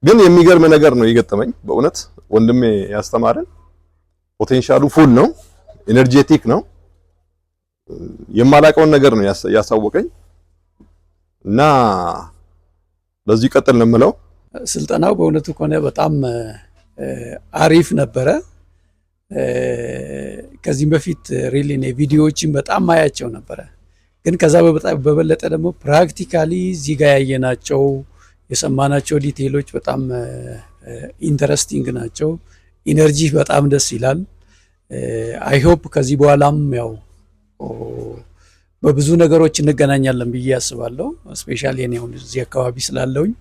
ግን የሚገርም ነገር ነው የገጠመኝ በእውነት ወንድሜ ያስተማረን ፖቴንሻሉ ፉል ነው ኤነርጄቲክ ነው የማላቀውን ነገር ነው ያሳወቀኝ እና በዚህ ቀጥል ነው የምለው ስልጠናው በእውነቱ ከሆነ በጣም አሪፍ ነበረ ከዚህ በፊት ሪሊ ነው ቪዲዮዎችን በጣም ማያቸው ነበረ ግን ከዛ በበለጠ ደግሞ ፕራክቲካሊ እዚህ ጋር ያየናቸው የሰማናቸው ዲቴሎች በጣም ኢንተረስቲንግ ናቸው ኢነርጂ በጣም ደስ ይላል አይ ሆፕ ከዚህ በኋላም ያው በብዙ ነገሮች እንገናኛለን ብዬ አስባለሁ ስፔሻሊ እኔ አሁን እዚህ አካባቢ ስላለውኝ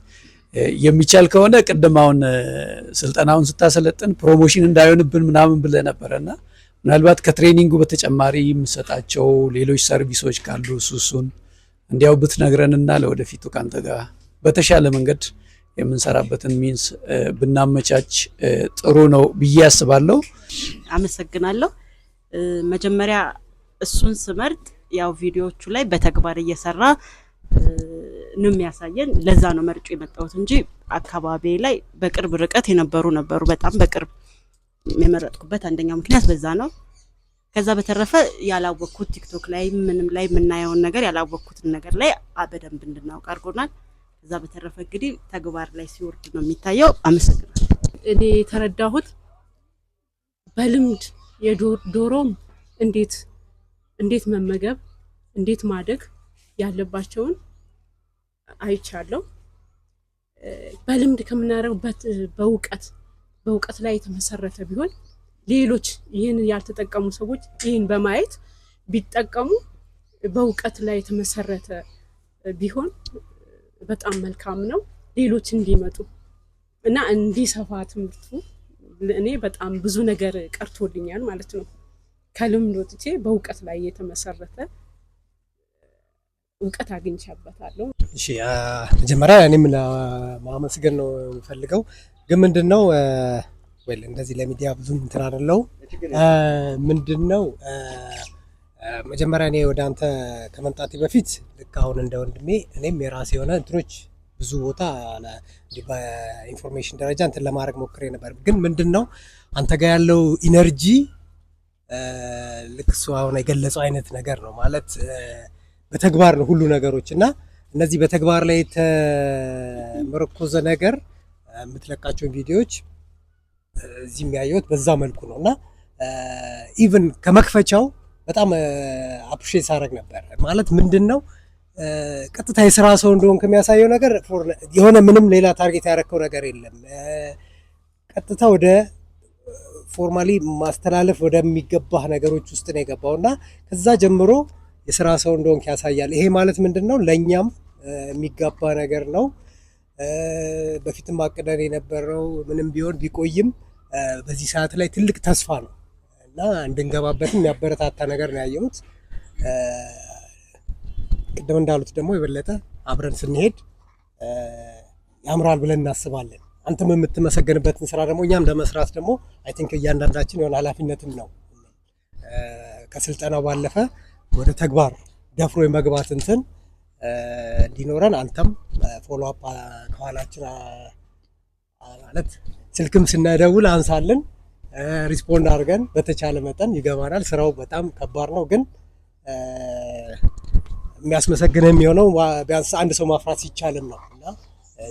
የሚቻል ከሆነ ቀደማውን ስልጠናውን ስታሰለጥን ፕሮሞሽን እንዳይሆንብን ምናምን ብለ ነበርና ምናልባት ከትሬኒንጉ በተጨማሪ የምሰጣቸው ሌሎች ሰርቪሶች ካሉ እሱን እንዲያው ብትነግረንና ለወደፊቱ ካንተ ጋር በተሻለ መንገድ የምንሰራበትን ሚንስ ብናመቻች ጥሩ ነው ብዬ አስባለሁ አመሰግናለሁ መጀመሪያ እሱን ስመርጥ ያው ቪዲዮዎቹ ላይ በተግባር እየሰራ ነው የሚያሳየን ለዛ ነው መርጬ የመጣሁት እንጂ አካባቢ ላይ በቅርብ ርቀት ነበሩ በጣም በቅርብ የመረጥኩበት አንደኛው ምክንያት በዛ ነው ከዛ በተረፈ ያላወቅኩት ቲክቶክ ላይ ምንም ላይ ምናየውን ነገር ያላወቅኩትን ነገር ላይ በደንብ እንድናውቅ አድርጎናል ከዛ በተረፈ እንግዲህ ተግባር ላይ ሲወርድ ነው የሚታየው አመሰግናለሁ እኔ ተረዳሁት በልምድ የዶሮም እንዴት መመገብ እንዴት ማደግ ያለባቸውን አይቻለሁ በልምድ ከምናረግበት በእውቀት ላይ የተመሰረተ ቢሆን ሌሎች ይህን ያልተጠቀሙ ሰዎች ይህን በማየት ቢጠቀሙ በእውቀት ላይ የተመሰረተ ቢሆን በጣም መልካም ነው ሌሎች እንዲመጡ እና እንዲሰፋ ትምህርቱ እኔ በጣም ብዙ ነገር ቀርቶልኛል ማለት ነው ከልምድ ወጥቼ በእውቀት ላይ የተመሰረተ እውቀት አግኝቻለሁ እሺ መጀመሪያ እኔም ማመስገን ነው የምፈልገው ግን ምንድነው ወይ እንደዚህ ለሚዲያ ብዙ እንትን አይደለው ምንድነው መጀመሪያ እኔ ወደ አንተ ከመምጣቴ በፊት ልክ አሁን እንደ ወንድሜ እኔም የራሴ የሆነ እንትኖች ብዙ ቦታ በኢንፎርሜሽን ደረጃ እንትን ለማድረግ ሞክሬ ነበር ግን ምንድነው አንተ ጋር ያለው ኢነርጂ ልክ እሱ አሁን የገለጸው አይነት ነገር ነው ማለት በተግባር ነው ሁሉ ነገሮች እና እነዚህ በተግባር ላይ የተመረኮዘ ነገር የምትለቃቸው ቪዲዮዎች እዚህ የሚያዩት በዛ መልኩ ነውና ኢቭን ከመክፈቻው በጣም አፕሪሺየት አደረግ ነበር ማለት ምንድነው ቀጥታ የሥራ ሰው እንደሆነ ከሚያሳየው ነገር የሆነ ምንም ሌላ ታርጌት ያረከው ነገር የለም ቀጥታ ወደ ፎርማሊ ማስተላለፍ ወደሚገባህ ነገሮች ውስጥ ነው የገባውና ከዛ ጀምሮ የሥራ ሰው እንደሆነ ያሳያል ይሄ ማለት ምንድነው ለኛም የሚገባ ነገር ነው በፊትም አቅደን የነበረው ምንም ቢሆን ቢቆይም በዚህ ሰዓት ላይ ትልቅ ተስፋ ነው እና እንድንገባበትም ያበረታታ ነገር ነው ያየሁት ቅድም እንዳሉት ደግሞ የበለጠ አብረን ስንሄድ ያምራል ብለን እናስባለን አንተም የምትመሰገንበትን ስራ ደግሞ እኛም ለመስራት ደግሞ አይ ቲንክ እያንዳንዳችን የሆነ ኃላፊነትም ነው ከስልጠናው ባለፈ ወደ ተግባር ደፍሮ የመግባት እንትን እንዲኖረን አንተም ፎሎ አፕ ከኋላችን ማለት ስልክም ስናደውል አንሳለን ሪስፖንድ አድርገን በተቻለ መጠን ይገባናል ስራው በጣም ከባድ ነው ግን የሚያስመሰግነው የሚሆነው ቢያንስ አንድ ሰው ማፍራት ሲቻልም ነው እና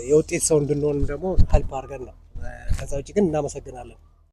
የውጤት ሰው እንድንሆን ደግሞ ሄልፕ አድርገን ነው ከዛ ውጪ ግን እናመሰግናለን